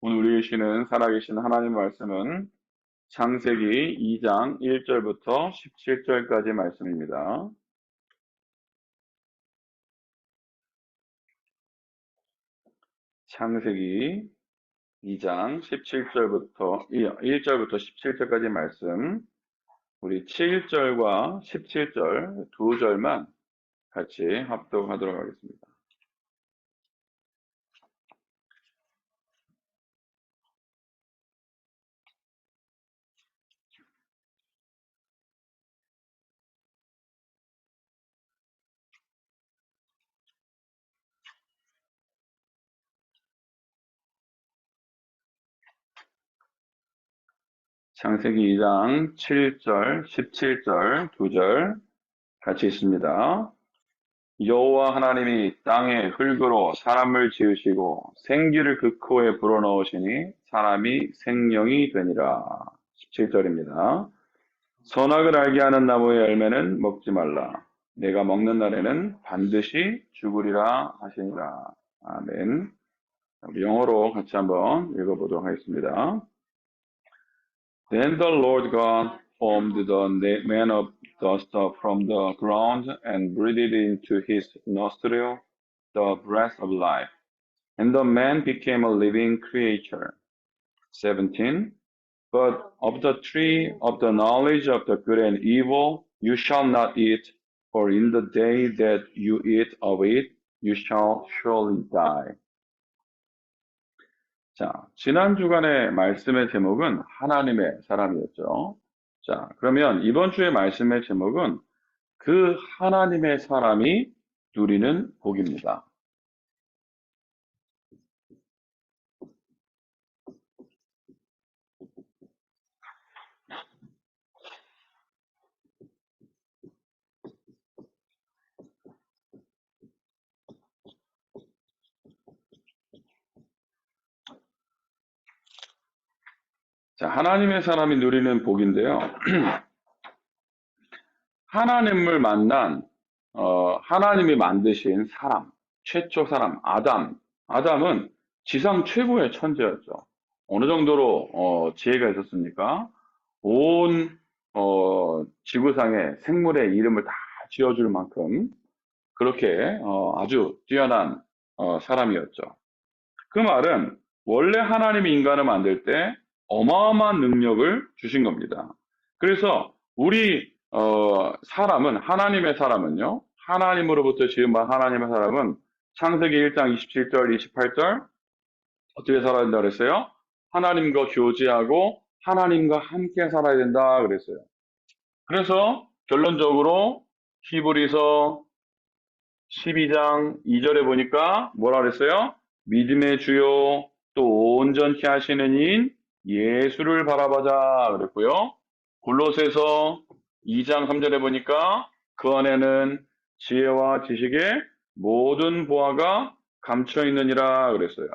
오늘 우리 계시는 살아계신 하나님 말씀은 창세기 2장 1절부터 17절까지 말씀입니다. 창세기 2장 17절부터 1절부터 17절까지 말씀, 우리 7절과 17절 두 절만 같이 합독하도록 하겠습니다. 창세기 2장 7절, 17절 두 절 같이 있습니다. 여호와 하나님이 땅의 흙으로 사람을 지으시고 생기를 그 코에 불어넣으시니 사람이 생명이 되니라. 17절입니다. 선악을 알게 하는 나무의 열매는 먹지 말라. 내가 먹는 날에는 반드시 죽으리라 하시니라. 아멘. 우리 영어로 같이 한번 읽어보도록 하겠습니다. Then the Lord God formed the man of dust from the ground and breathed into his nostril the breath of life, and the man became a living creature. 17. But of the tree of the knowledge of the good and evil you shall not eat, for in the day that you eat of it you shall surely die. 자, 지난 주간의 말씀의 제목은 하나님의 사람이었죠. 자, 그러면 이번 주의 말씀의 제목은 그 하나님의 사람이 누리는 복입니다. 자, 하나님의 사람이 누리는 복인데요. 하나님을 만난, 하나님이 만드신 사람, 최초 사람, 아담. 아담은 지상 최고의 천재였죠. 어느 정도로, 지혜가 있었습니까? 온, 지구상의 생물의 이름을 다 지어줄 만큼, 그렇게, 아주 뛰어난, 사람이었죠. 그 말은, 원래 하나님이 인간을 만들 때 어마어마한 능력을 주신 겁니다. 그래서, 우리 사람은, 하나님의 사람은요, 하나님으로부터 지음받은 하나님의 사람은 창세기 1장 27절, 28절, 어떻게 살아야 된다 그랬어요? 하나님과 교제하고 하나님과 함께 살아야 된다 그랬어요. 그래서 결론적으로 히브리서 12장 2절에 보니까 뭐라 그랬어요? 믿음의 주요 또 온전케 하시는 이인 예수를 바라보자 그랬고요. 골로새서 2장 3절에 보니까 그 안에는 지혜와 지식의 모든 보화가 감춰 있느니라 그랬어요.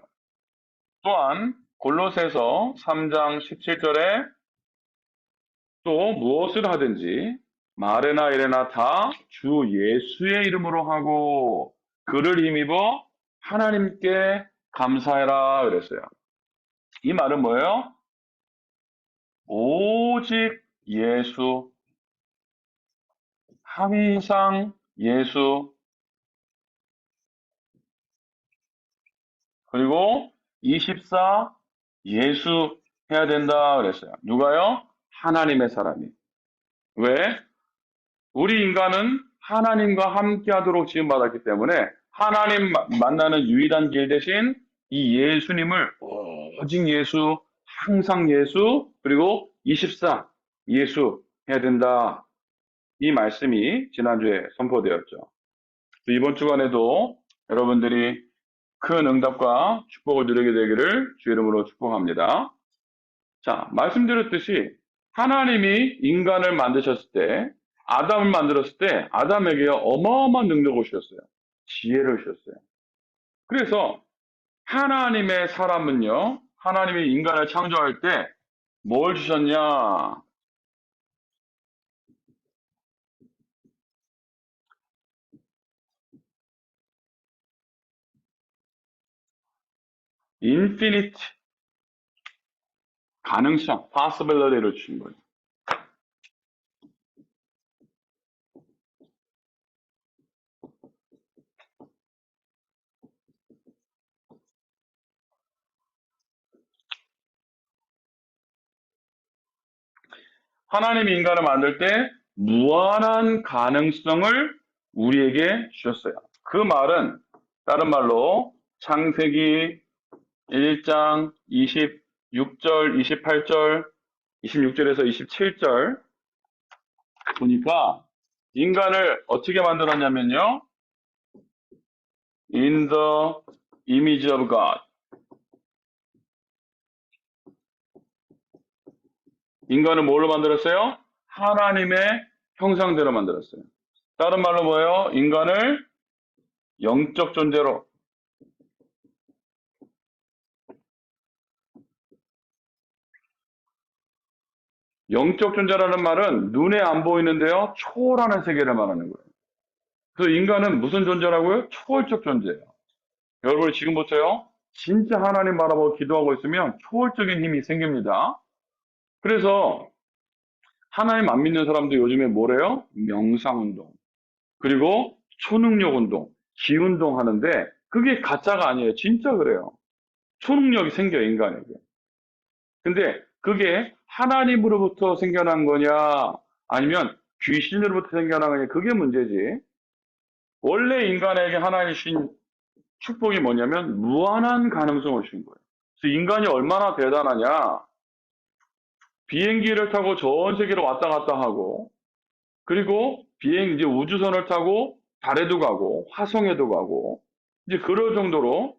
또한 골로새서 3장 17절에 또 무엇을 하든지 말이나 이래나 다 주 예수의 이름으로 하고 그를 힘입어 하나님께 감사해라 그랬어요. 이 말은 뭐예요? 오직 예수, 항상 예수, 그리고 24 예수 해야 된다 그랬어요. 누가요? 하나님의 사람이. 왜? 우리 인간은 하나님과 함께 하도록 지음받았기 때문에 하나님 만나는 유일한 길 대신 이 예수님을 오직 예수, 항상 예수, 그리고 24 예수 해야 된다. 이 말씀이 지난주에 선포되었죠. 이번 주간에도 여러분들이 큰 응답과 축복을 누리게 되기를 주 이름으로 축복합니다. 자, 말씀드렸듯이 하나님이 인간을 만드셨을 때, 아담을 만들었을 때 아담에게 어마어마한 능력을 주셨어요. 지혜를 주셨어요. 그래서 하나님의 사람은요, 하나님이 인간을 창조할 때 뭘 주셨냐? 인피니트 가능성, possibility를 주신 거예요. 하나님이 인간을 만들 때 무한한 가능성을 우리에게 주셨어요. 그 말은 다른 말로 창세기 1장 26절, 28절, 26절에서 27절 보니까 인간을 어떻게 만들었냐면요. In the image of God. 인간을 뭘로 만들었어요? 하나님의 형상대로 만들었어요. 다른 말로 뭐예요? 인간을 영적 존재로, 영적 존재라는 말은 눈에 안 보이는데요. 초월하는 세계를 말하는 거예요. 그래서 인간은 무슨 존재라고요? 초월적 존재예요. 여러분 지금부터요. 진짜 하나님 바라보고 기도하고 있으면 초월적인 힘이 생깁니다. 그래서 하나님 안 믿는 사람도 요즘에 뭐래요? 명상운동, 그리고 초능력운동, 기운동 하는데 그게 가짜가 아니에요. 진짜 그래요. 초능력이 생겨요, 인간에게. 근데 그게 하나님으로부터 생겨난 거냐, 아니면 귀신으로부터 생겨난 거냐, 그게 문제지. 원래 인간에게 하나님 주신 축복이 뭐냐면 무한한 가능성을 주신 거예요. 그래서 인간이 얼마나 대단하냐, 비행기를 타고 전 세계로 왔다 갔다 하고, 그리고 이제 우주선을 타고 달에도 가고 화성에도 가고, 이제 그럴 정도로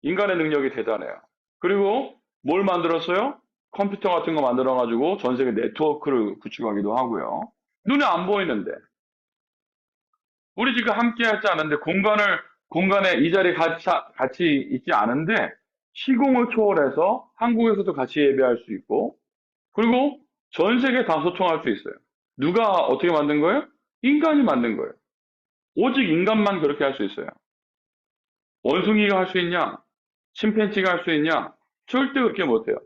인간의 능력이 대단해요. 그리고 뭘 만들었어요? 컴퓨터 같은 거 만들어가지고 전 세계 네트워크를 구축하기도 하고요. 눈에 안 보이는데. 우리 지금 함께 하지 않은데 공간에 이 자리에 같이 있지 않은데 시공을 초월해서 한국에서도 같이 예배할 수 있고, 그리고 전 세계 다 소통할 수 있어요. 누가 어떻게 만든 거예요? 인간이 만든 거예요. 오직 인간만 그렇게 할 수 있어요. 원숭이가 할 수 있냐? 침팬지가 할 수 있냐? 절대 그렇게 못해요.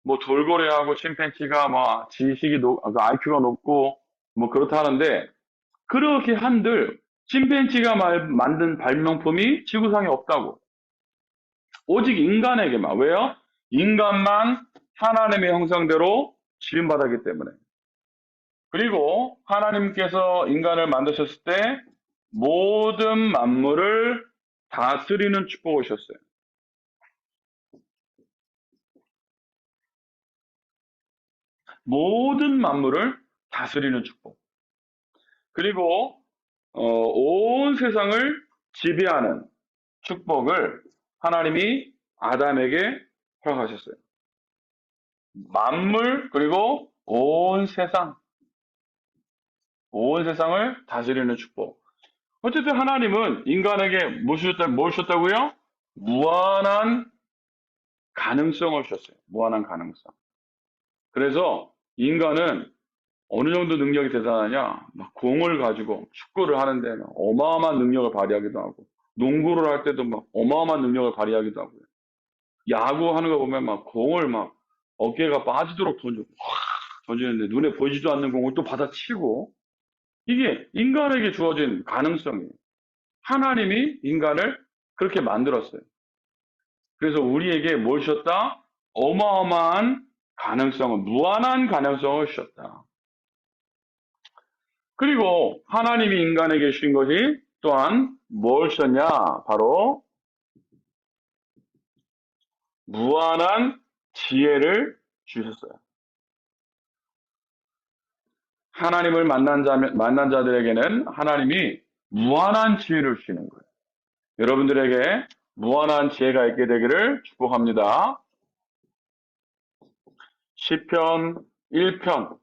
뭐 돌고래하고 침팬지가 뭐 IQ가 높고 뭐 그렇다 하는데, 그렇게 한들 침팬지가 만든 발명품이 지구상에 없다고. 오직 인간에게만. 왜요? 인간만 하나님의 형상대로 지음받았기 때문에. 그리고 하나님께서 인간을 만드셨을 때 모든 만물을 다스리는 축복을 주셨어요. 모든 만물을 다스리는 축복. 그리고 온 세상을 지배하는 축복을 하나님이 아담에게 허락하셨어요. 만물, 그리고 온 세상을 다스리는 축복. 어쨌든 하나님은 인간에게 뭘 주셨다고요? 무한한 가능성을 주셨어요. 무한한 가능성. 그래서 인간은 어느 정도 능력이 대단하냐? 막 공을 가지고 축구를 하는데 어마어마한 능력을 발휘하기도 하고, 농구를 할 때도 막 어마어마한 능력을 발휘하기도 하고요. 야구하는 거 보면 막 공을 막 어깨가 빠지도록 던지는데 눈에 보이지도 않는 공을 또 받아치고, 이게 인간에게 주어진 가능성이에요. 하나님이 인간을 그렇게 만들었어요. 그래서 우리에게 뭘 주셨다? 어마어마한 가능성을, 무한한 가능성을 주셨다. 그리고 하나님이 인간에게 주신 것이 또한 뭘 주셨냐? 바로 무한한 지혜를 주셨어요. 하나님을 만난 자들에게는 하나님이 무한한 지혜를 주시는 거예요. 여러분들에게 무한한 지혜가 있게 되기를 축복합니다. 시편 1편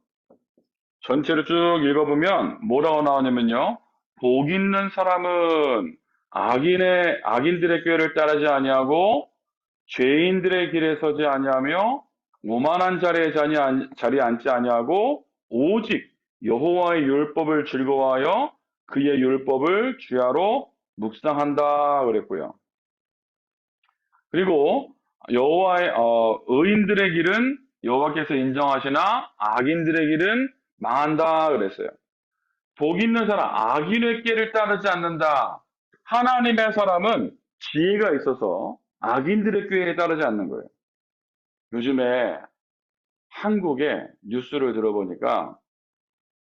전체를 쭉 읽어보면 뭐라고 나오냐면요. 복 있는 사람은 악인들의 꾀를 따르지 아니하고 죄인들의 길에 서지 아니하며 오만한 자리에 앉지 아니하고 오직 여호와의 율법을 즐거워하여 그의 율법을 주야로 묵상한다 그랬고요. 그리고 여호와의 의인들의 길은 여호와께서 인정하시나 악인들의 길은 망한다 그랬어요. 복 있는 사람, 악인의 길을 따르지 않는다. 하나님의 사람은 지혜가 있어서 악인들의 꾀에 따르지 않는 거예요. 요즘에 한국에 뉴스를 들어보니까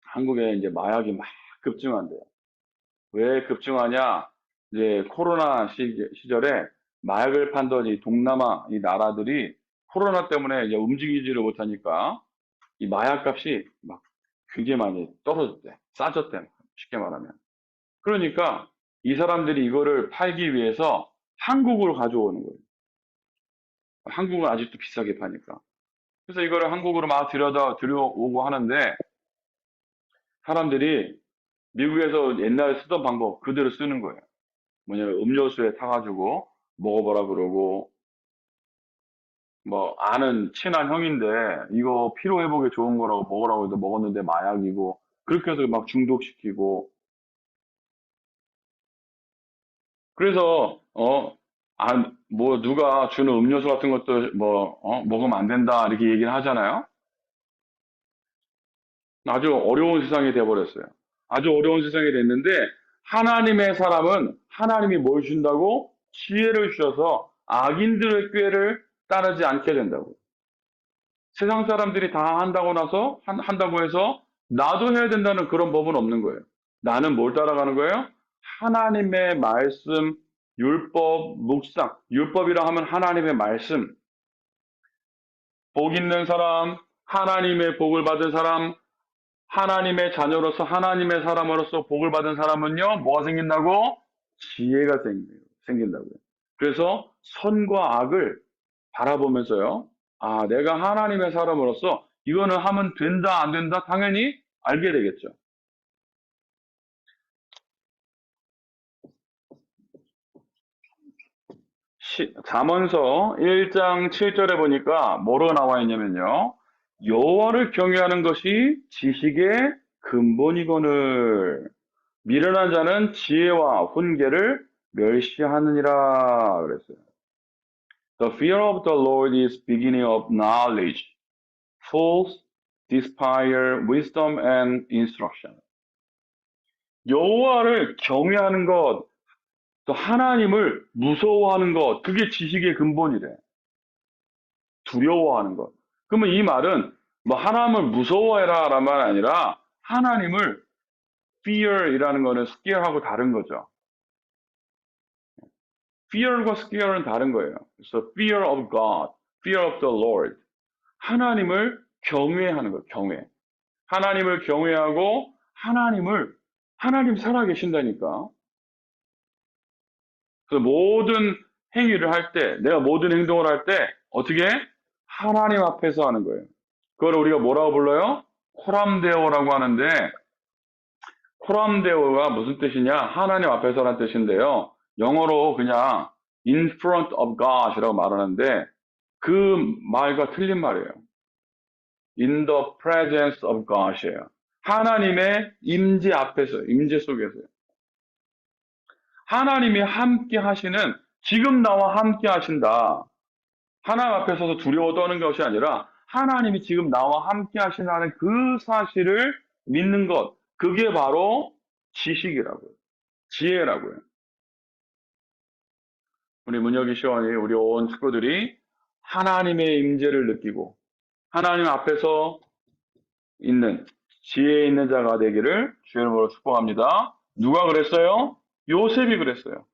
한국에 이제 마약이 막 급증한대요. 왜 급증하냐? 이제 코로나 시절에 마약을 판던 이 동남아 이 나라들이 코로나 때문에 이제 움직이지를 못하니까 이 마약 값이 막 굉장히 많이 떨어졌대. 싸졌대. 쉽게 말하면. 그러니까 이 사람들이 이거를 팔기 위해서 한국으로 가져오는 거예요. 한국은 아직도 비싸게 파니까. 그래서 이거를 한국으로 막 들여오고 하는데 사람들이 미국에서 옛날에 쓰던 방법 그대로 쓰는 거예요. 뭐냐면 음료수에 타가지고 먹어보라 그러고 뭐 아는 친한 형인데 이거 피로 회복에 좋은 거라고 먹으라고 해서 먹었는데 마약이고 그렇게 해서 막 중독시키고 그래서 뭐 누가 주는 음료수 같은 것도 뭐 먹으면 안 된다 이렇게 얘기를 하잖아요. 아주 어려운 세상이 돼버렸어요. 아주 어려운 세상이 됐는데 하나님의 사람은 하나님이 뭘 준다고? 지혜를 주셔서 악인들의 꾀를 따르지 않게 된다고. 세상 사람들이 다 한다고 나서 한다고 해서 나도 해야 된다는 그런 법은 없는 거예요. 나는 뭘 따라가는 거예요? 하나님의 말씀, 율법, 묵상. 율법이라 하면 하나님의 말씀. 복 있는 사람, 하나님의 복을 받은 사람, 하나님의 자녀로서 하나님의 사람으로서 복을 받은 사람은요, 뭐가 생긴다고? 지혜가 생긴다고요. 그래서 선과 악을 바라보면서요, 아, 내가 하나님의 사람으로서 이거는 하면 된다, 안 된다, 당연히 알게 되겠죠. 잠언서 1장 7절에 보니까 뭐로 나와 있냐면요. 여호와를 경외하는 것이 지식의 근본이거늘 미련한 자는 지혜와 훈계를 멸시하느니라 그랬어요. The fear of the Lord is beginning of knowledge. Fools despise wisdom and instruction. 여호와를 경외하는 것, 또 하나님을 무서워하는 것, 그게 지식의 근본이래. 두려워하는 것. 그러면 이 말은 뭐 하나님을 무서워해라 라는 말 아니라 하나님을 fear이라는 거는 scare하고 다른 거죠. fear과 scare는 다른 거예요. 그래서 fear of God, fear of the Lord. 하나님을 경외하는 거예요. 경외. 하나님을 경외하고 하나님 살아계신다니까. 그래서 모든 행위를 할 때, 내가 모든 행동을 할 때 어떻게? 하나님 앞에서 하는 거예요. 그걸 우리가 뭐라고 불러요? 코람데오라고 하는데 코람데오가 무슨 뜻이냐? 하나님 앞에서라는 뜻인데요. 영어로 그냥 in front of God이라고 말하는데 그 말과 틀린 말이에요. in the presence of God이에요. 하나님의 임재 앞에서, 임재 속에서요. 하나님이 함께 하시는, 지금 나와 함께 하신다. 하나님 앞에 서서 두려워 떠는 것이 아니라 하나님이 지금 나와 함께 하신다는 그 사실을 믿는 것. 그게 바로 지식이라고요. 지혜라고요. 우리 문혁이 시원이 우리 온 식구들이 하나님의 임재를 느끼고 하나님 앞에서 있는 지혜 있는 자가 되기를 주의 이름으로 축복합니다. 누가 그랬어요? 요셉이 그랬어요.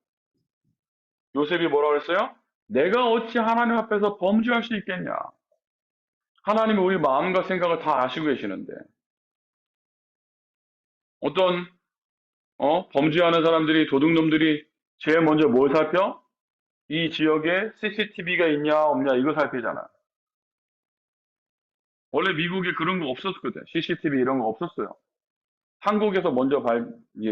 요셉이 뭐라고 그랬어요? 내가 어찌 하나님 앞에서 범죄할 수 있겠냐? 하나님은 우리 마음과 생각을 다 아시고 계시는데 어떤 범죄하는 사람들이 도둑놈들이 제일 먼저 뭘 살펴? 이 지역에 CCTV가 있냐 없냐 이거 살피잖아. 원래 미국에 그런 거 없었거든. CCTV 이런 거 없었어요. 한국에서 먼저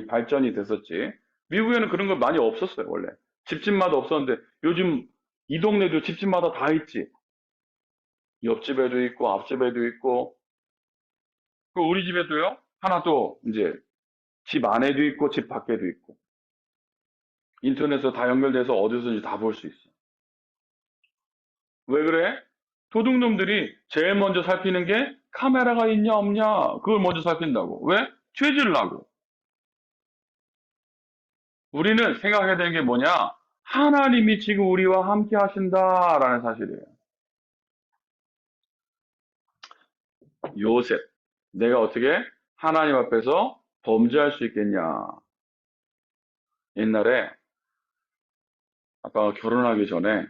발전이 됐었지. 미국에는 그런 거 많이 없었어요, 원래. 집집마다 없었는데 요즘 이 동네도 집집마다 다 있지. 옆집에도 있고 앞집에도 있고 그 우리 집에도요. 하나 또 이제 집 안에도 있고 집 밖에도 있고 인터넷에서 다 연결돼서 어디서든지 다 볼 수 있어. 왜 그래? 도둑놈들이 제일 먼저 살피는 게 카메라가 있냐 없냐 그걸 먼저 살핀다고. 왜? 죄질라고. 우리는 생각해야 되는 게 뭐냐? 하나님이 지금 우리와 함께 하신다라는 사실이에요. 요셉, 내가 어떻게 하나님 앞에서 범죄할 수 있겠냐? 옛날에 아빠가 결혼하기 전에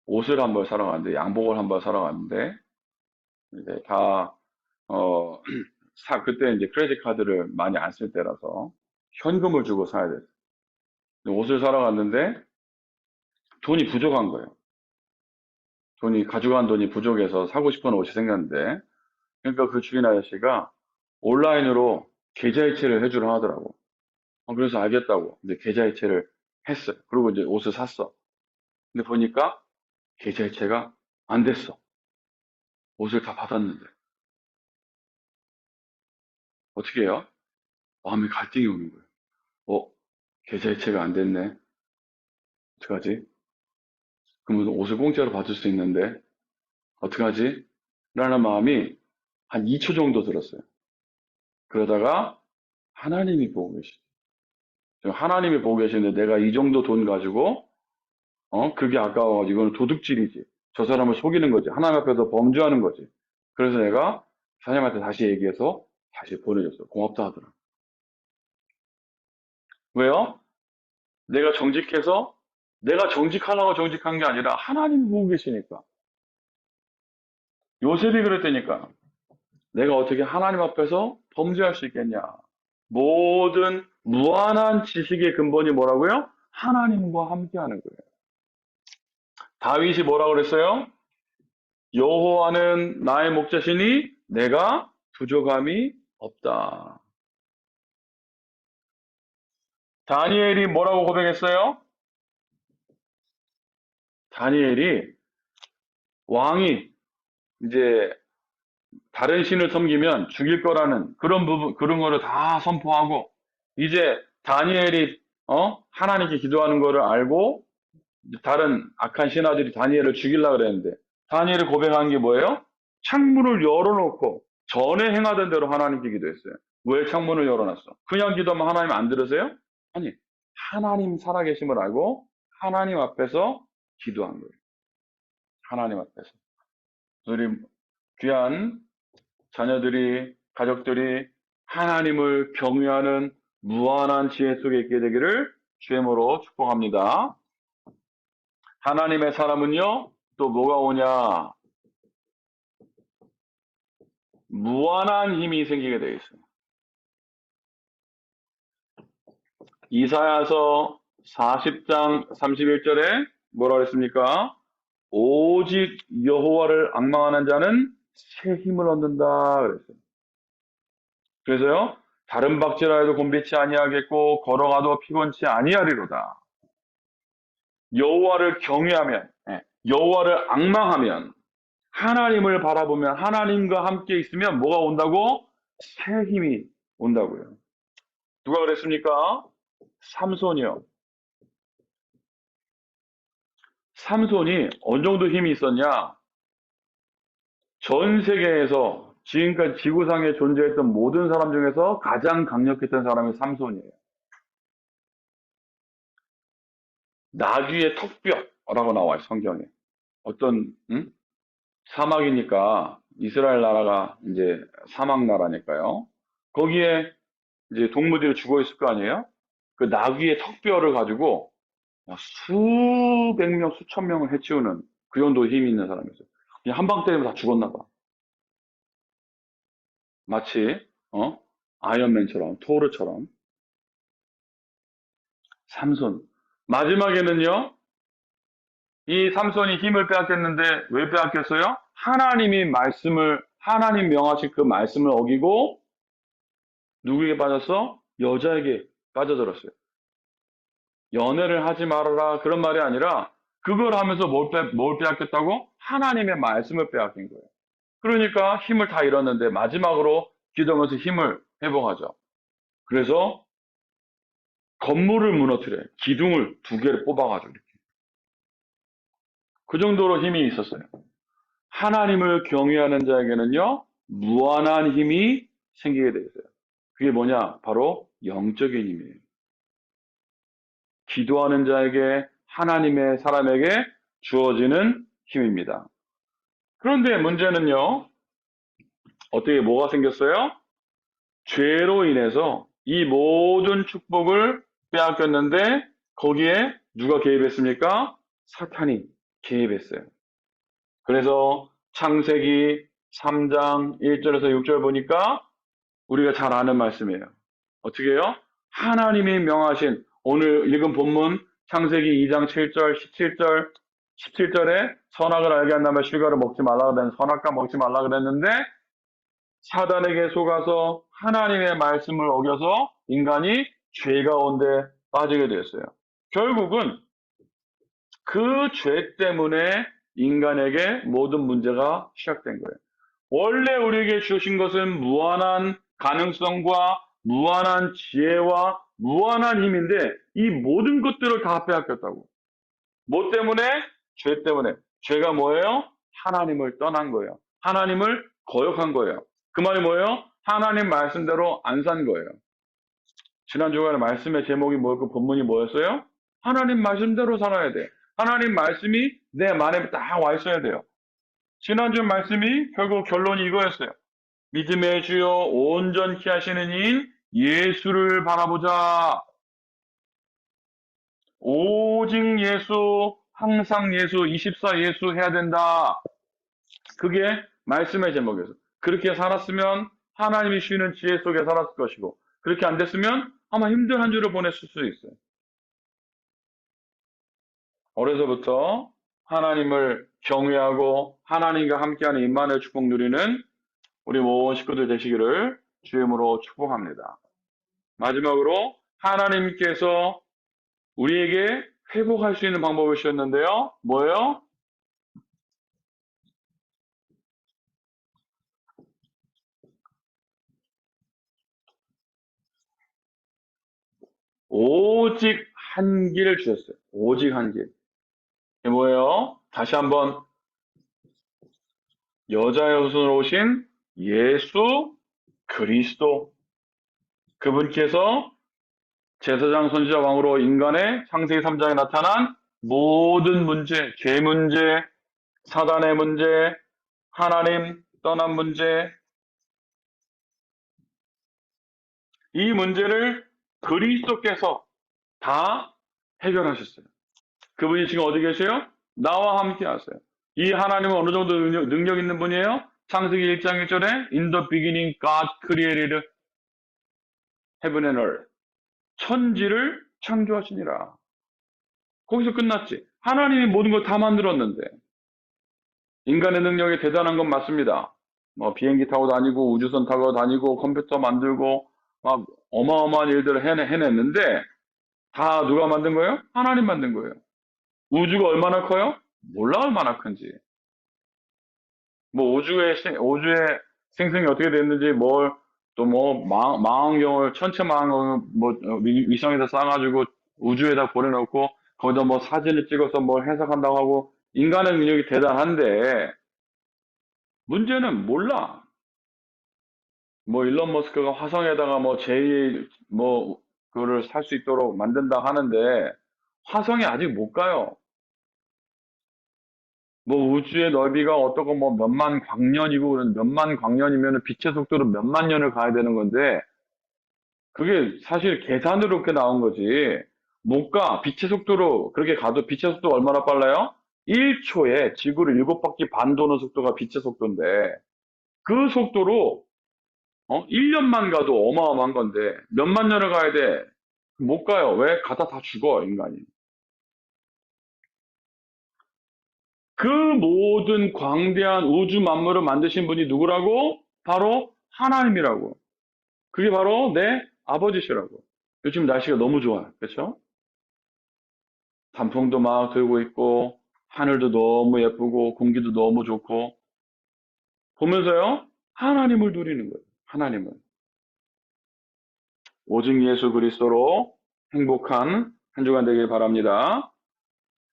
옷을 한 벌 사러 갔는데, 양복을 한 벌 사러 갔는데, 이제 다, 어, 그때 이제 크레딧 카드를 많이 안 쓸 때라서 현금을 주고 사야 됐어요. 옷을 사러 갔는데 돈이 부족한 거예요. 가져간 돈이 부족해서 사고 싶은 옷이 생겼는데, 그러니까 그 주인 아저씨가 온라인으로 계좌이체를 해주라 하더라고. 그래서 알겠다고 이제 계좌이체를 했어요. 그리고 이제 옷을 샀어. 근데 보니까 계좌이체가 안 됐어. 옷을 다 받았는데. 어떻게 해요? 마음에 갈등이 오는 거예요. 계좌이체가 안 됐네. 어떡하지? 그러면 옷을 공짜로 받을 수 있는데, 어떡하지? 라는 마음이 한 2초 정도 들었어요. 그러다가 하나님이 보고 계시죠. 하나님이 보고 계시는데 내가 이 정도 돈 가지고, 그게 아까워가지고 이거는 도둑질이지. 저 사람을 속이는 거지. 하나님 앞에서 범죄하는 거지. 그래서 내가 사장님한테 다시 얘기해서 다시 보내줬어요. 고맙다 하더라. 왜요? 내가 정직해서 내가 정직하려고 정직한 게 아니라 하나님이 보고 계시니까. 요셉이 그랬다니까. 내가 어떻게 하나님 앞에서 범죄할 수 있겠냐. 모든 무한한 지식의 근본이 뭐라고요? 하나님과 함께하는 거예요. 다윗이 뭐라고 그랬어요? 여호와는 나의 목자시니 내가 부족함이 없다. 다니엘이 뭐라고 고백했어요? 다니엘이 왕이 이제 다른 신을 섬기면 죽일 거라는 그런 부분, 그런 거를 다 선포하고, 이제 다니엘이, 하나님께 기도하는 거를 알고, 다른 악한 신하들이 다니엘을 죽이려고 그랬는데, 다니엘이 고백한 게 뭐예요? 창문을 열어놓고, 전에 행하던 대로 하나님께 기도했어요. 왜 창문을 열어놨어? 그냥 기도하면 하나님 안 들으세요? 아니, 하나님 살아계심을 알고, 하나님 앞에서 기도한 거예요. 하나님 앞에서. 우리 귀한 자녀들이, 가족들이 하나님을 경외하는 무한한 지혜 속에 있게 되기를 주임으로 축복합니다. 하나님의 사람은요, 또 뭐가 오냐? 무한한 힘이 생기게 되어 있어요. 이사야서 40장 31절에 뭐라 그랬습니까? 오직 여호와를 앙망하는 자는 새 힘을 얻는다 그랬어요. 그래서요, 다른 박질하여도 곤비치 아니하겠고 걸어가도 피곤치 아니하리로다. 여호와를 경외하면, 여호와를 앙망하면, 하나님을 바라보면, 하나님과 함께 있으면 뭐가 온다고? 새 힘이 온다고요. 누가 그랬습니까? 삼손이요. 삼손이 어느 정도 힘이 있었냐? 전 세계에서 지금까지 지구상에 존재했던 모든 사람 중에서 가장 강력했던 사람이 삼손이에요. 나귀의 턱뼈라고 나와요, 성경에. 어떤, 사막이니까, 이스라엘 나라가 이제 사막 나라니까요. 거기에 이제 동물들이 죽어 있을 거 아니에요? 그 나귀의 턱뼈를 가지고 수백 명, 수천 명을 해치우는 그 정도 힘이 있는 사람이었어요. 그냥 한 방 때리면 다 죽었나 봐. 마치, 아이언맨처럼, 토르처럼. 삼손. 마지막에는요, 이 삼손이 힘을 빼앗겼는데 왜 빼앗겼어요? 하나님 명하신 그 말씀을 어기고 누구에게 빠졌어? 여자에게 빠져들었어요. 연애를 하지 말아라 그런 말이 아니라 그걸 하면서 뭘 빼앗겼다고? 하나님의 말씀을 빼앗긴 거예요. 그러니까 힘을 다 잃었는데 마지막으로 기도하면서 힘을 회복하죠. 그래서 건물을 무너뜨려요. 기둥을 2개를 뽑아가지고 이렇게. 그 정도로 힘이 있었어요. 하나님을 경외하는 자에게는요, 무한한 힘이 생기게 되어 있어요. 그게 뭐냐? 바로 영적인 힘이에요. 기도하는 자에게 하나님의 사람에게 주어지는 힘입니다. 그런데 문제는요, 어떻게 뭐가 생겼어요? 죄로 인해서 이 모든 축복을 빼앗겼는데 거기에 누가 개입했습니까? 사탄이 개입했어요. 그래서 창세기 3장 1절에서 6절 보니까 우리가 잘 아는 말씀이에요. 어떻게 해요? 하나님이 명하신 오늘 읽은 본문 창세기 2장 7절, 17절, 17절에 선악을 알게 한다면 실과를 먹지 말라 그랬는데 선악과 먹지 말라 그랬는데 사단에게 속아서 하나님의 말씀을 어겨서 인간이 죄 가운데 빠지게 됐어요. 결국은 그 죄 때문에 인간에게 모든 문제가 시작된 거예요. 원래 우리에게 주신 것은 무한한 가능성과 무한한 지혜와 무한한 힘인데 이 모든 것들을 다 빼앗겼다고. 뭐 때문에? 죄 때문에. 죄가 뭐예요? 하나님을 떠난 거예요. 하나님을 거역한 거예요. 그 말이 뭐예요? 하나님 말씀대로 안 산 거예요. 지난 주간에 말씀의 제목이 뭐였고 본문이 뭐였어요? 하나님 말씀대로 살아야 돼. 하나님 말씀이 내 마음에 딱 와 있어야 돼요. 지난주 말씀이 결국 결론이 이거였어요. 믿음의 주요 온전케 하시는 이인 예수를 바라보자. 오직 예수, 항상 예수, 24 예수 해야 된다. 그게 말씀의 제목이었어요. 그렇게 살았으면 하나님이 주시는 지혜 속에 살았을 것이고 그렇게 안 됐으면 아마 힘든 한 주를 보냈을 수도 있어요. 어려서부터 하나님을 경외하고 하나님과 함께하는 임마누엘 축복 누리는 우리 모든 식구들 되시기를 주임으로 축복합니다. 마지막으로 하나님께서 우리에게 회복할 수 있는 방법을 주셨는데요. 뭐예요? 오직 한 길을 주셨어요. 오직 한 길. 이게 뭐예요? 다시 한번 여자의 후손으로 오신 예수 그리스도 그분께서 제사장 선지자 왕으로 인간의 창세기 3장에 나타난 모든 문제, 죄 문제, 사단의 문제, 하나님 떠난 문제, 이 문제를 그리스도께서 다 해결하셨어요. 그분이 지금 어디 계세요? 나와 함께 하세요. 이 하나님은 어느 정도 능력 있는 분이에요? 창세기 1장 1절에 In the beginning God created heaven and earth. 천지를 창조하시니라. 거기서 끝났지. 하나님이 모든 걸 다 만들었는데 인간의 능력이 대단한 건 맞습니다. 뭐 비행기 타고 다니고 우주선 타고 다니고 컴퓨터 만들고 막 어마어마한 일들을 해냈는데 다 누가 만든 거예요? 하나님 만든 거예요. 우주가 얼마나 커요? 몰라 얼마나 큰지. 뭐 우주의 생성이 어떻게 됐는지 뭘 또 뭐 망원경을 천체 망원경을 뭐 위성에다 쏴가지고 우주에다 보내놓고 거기다 뭐 사진을 찍어서 뭘 해석한다고 하고 인간의 능력이 대단한데 문제는 몰라. 뭐 일론 머스크가 화성에다가 뭐 제2 뭐 그거를 살 수 있도록 만든다 하는데 화성에 아직 못 가요. 뭐 우주의 넓이가 어떻고 뭐 몇만 광년이고 그런 몇만 광년이면 빛의 속도로 몇만 년을 가야 되는 건데 그게 사실 계산으로 그렇게 나온 거지. 못 가. 빛의 속도로 그렇게 가도 빛의 속도가 얼마나 빨라요? 1초에 지구를 7바퀴 반 도는 속도가 빛의 속도인데 그 속도로 1년만 가도 어마어마한 건데 몇만 년을 가야 돼? 못 가요. 왜? 가다 다 죽어, 인간이. 그 모든 광대한 우주 만물을 만드신 분이 누구라고? 바로 하나님이라고. 그게 바로 내 아버지시라고. 요즘 날씨가 너무 좋아요. 그렇죠? 단풍도 막 들고 있고 하늘도 너무 예쁘고 공기도 너무 좋고 보면서요. 하나님을 누리는 거예요. 하나님을. 오직 예수 그리스도로 행복한 한 주간 되길 바랍니다.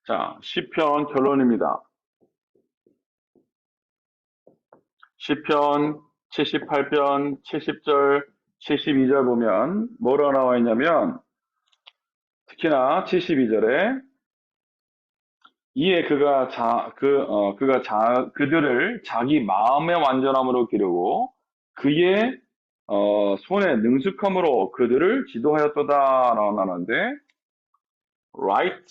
자, 시편 결론입니다. 시편 78편 70절 72절 보면 뭐라고 나와 있냐면 특히나 72절에 이에 그들을 자기 마음의 완전함으로 기르고 그의 손의 능숙함으로 그들을 지도하였도다라고 하는데 right,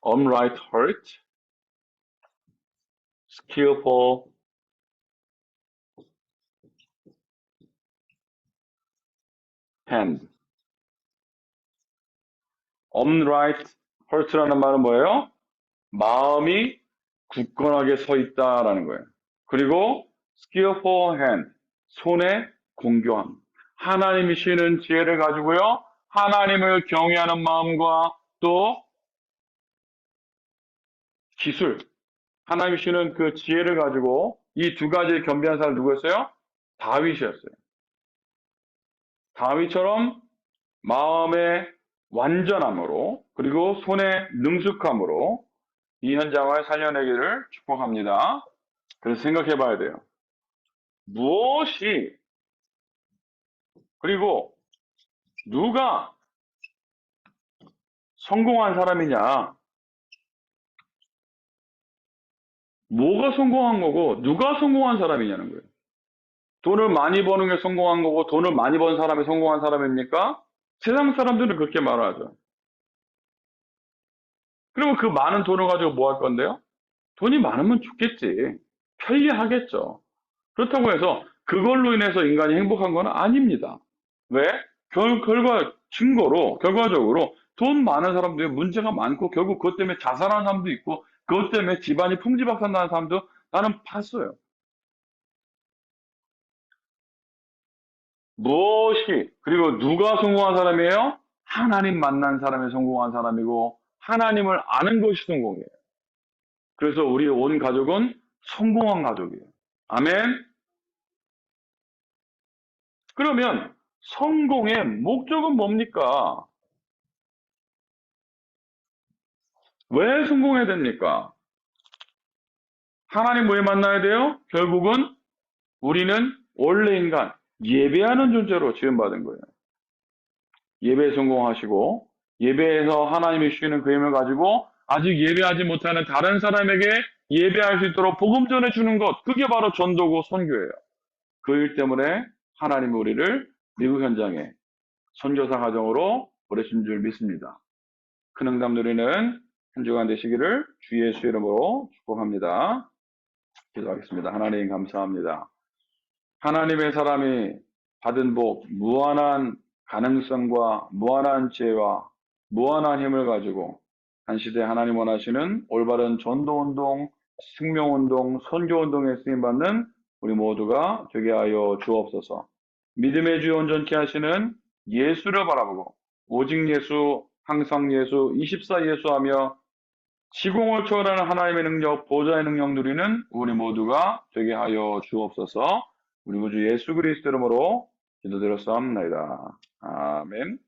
upright heart, skillful hand. upright heart라는 말은 뭐예요? 마음이 굳건하게 서 있다라는 거예요. 그리고 skillful hand, 손의 공교함. 하나님이 주시는 지혜를 가지고요. 하나님을 경외하는 마음과 또 기술, 하나님이 주시는 그 지혜를 가지고 이 두 가지를 겸비한 사람 누구였어요? 다윗이었어요. 다윗처럼 마음의 완전함으로 그리고 손의 능숙함으로 이 현장을 살려내기를 축복합니다. 그래서 생각해 봐야 돼요. 무엇이 그리고 누가 성공한 사람이냐? 뭐가 성공한 거고 누가 성공한 사람이냐는 거예요. 돈을 많이 버는 게 성공한 거고 돈을 많이 번 사람이 성공한 사람입니까? 세상 사람들은 그렇게 말하죠. 그리고 그 많은 돈을 가지고 뭐 할 건데요? 돈이 많으면 죽겠지. 편리하겠죠. 그렇다고 해서 그걸로 인해서 인간이 행복한 건 아닙니다. 왜? 결과적으로 돈 많은 사람들이 문제가 많고 결국 그것 때문에 자살하는 사람도 있고 그것 때문에 집안이 풍지박산나는 사람도 나는 봤어요. 무엇이 그리고 누가 성공한 사람이에요? 하나님 만난 사람이 성공한 사람이고 하나님을 아는 것이 성공이에요. 그래서 우리 온 가족은 성공한 가족이에요. 아멘. 그러면 성공의 목적은 뭡니까? 왜 성공해야 됩니까? 하나님 왜 만나야 돼요? 결국은 우리는 원래 인간, 예배하는 존재로 지음받은 거예요. 예배에 성공하시고 예배에서 하나님이 주시는 그 힘을 가지고 아직 예배하지 못하는 다른 사람에게 예배할 수 있도록 복음 전해주는 것, 그게 바로 전도고 선교예요. 그 일 때문에 하나님이 우리를 미국 현장에 선교사 가정으로 보내신 줄 믿습니다. 큰 응답 누리는 한 주간 되시기를 주 예수 이름으로 축복합니다. 기도하겠습니다. 하나님 감사합니다. 하나님의 사람이 받은 복, 무한한 가능성과 무한한 지혜와 무한한 힘을 가지고 한 시대 하나님 원하시는 올바른 전도운동, 생명운동, 선교운동에 쓰임받는 우리 모두가 되게 하여 주옵소서. 믿음의 주 온전케 하시는 예수를 바라보고 오직 예수, 항상 예수, 24 예수하며 시공을 초월하는 하나님의 능력, 보좌의 능력 누리는 우리 모두가 되게 하여 주옵소서. 우리 구주 예수 그리스도 이름으로 기도드렸사옵나이다. 아멘.